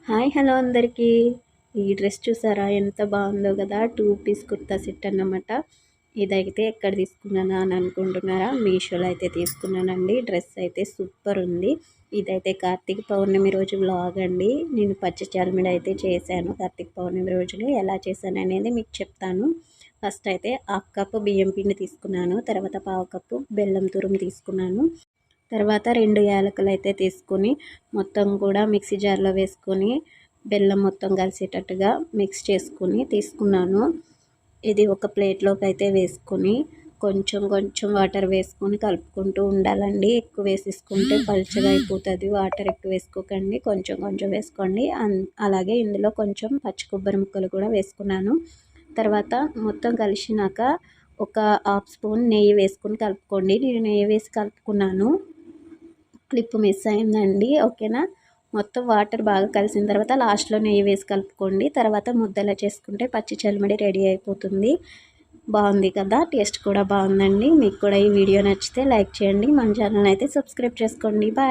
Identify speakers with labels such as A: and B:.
A: Hello అందరికీ. ఈ dress చూసారా ఎంత బాగుందో కదా, 2 పీస్ కుర్తా సెట్ అన్నమాట. ఇదైతే ఎక్కడ తీసుకున్నానా అని అనుకుంటున్నారా, మీషోలో అయితే తీసుకున్నానండి. డ్రెస్ అయితే సూపర్ ఉంది. ఇదైతే కార్తీక పౌర్ణమి రోజు వ్లాగ్ అండి. నేను పచ్చి చార్మిడి అయితే చేశాను కార్తీక పౌర్ణమి రోజున. ఎలా చేశాను అనేది మీకు చెప్తాను. ఫస్ట్ అయితే 1/2 కప్పు బియ్యం పిండి తీసుకున్నాను. తర్వాత 1/2 కప్పు బెల్లం తురుము తీసుకున్నాను. తర్వాత 2 యాలకులు అయితే తీసుకొని మొత్తం కూడా మిక్సీ జార్లో వేసుకొని బెల్లం మొత్తం కలిసేటట్టుగా మిక్స్ చేసుకొని తీసుకున్నాను. ఇది ఒక ప్లేట్లోకి అయితే వేసుకొని కొంచెం కొంచెం వాటర్ వేసుకొని కలుపుకుంటూ ఉండాలండి. ఎక్కువ వేసేసుకుంటే పలుచగా అయిపోతుంది. వాటర్ ఎక్కువ వేసుకోకండి, కొంచెం కొంచెం వేసుకోండి. అలాగే ఇందులో కొంచెం పచ్చి కొబ్బరి ముక్కలు కూడా వేసుకున్నాను. తర్వాత మొత్తం కలిసినాక ఒక 1/2 స్పూన్ నెయ్యి వేసుకొని కలుపుకోండి. నేను నెయ్యి వేసి కలుపుకున్నాను. క్లిప్ మిస్ అయిందండి. ఓకేనా. మొత్తం వాటర్ బాగా కలిసిన తర్వాత లాస్ట్లో నెయ్యి వేసి కలుపుకోండి. తర్వాత ముద్దలా చేసుకుంటే పచ్చి చలిమిడి రెడీ అయిపోతుంది. బాగుంది కదా, టేస్ట్ కూడా బాగుందండి. మీకు కూడా ఈ వీడియో నచ్చితే లైక్ చేయండి. మన ఛానల్ అయితే సబ్స్క్రైబ్ చేసుకోండి. బాయ్.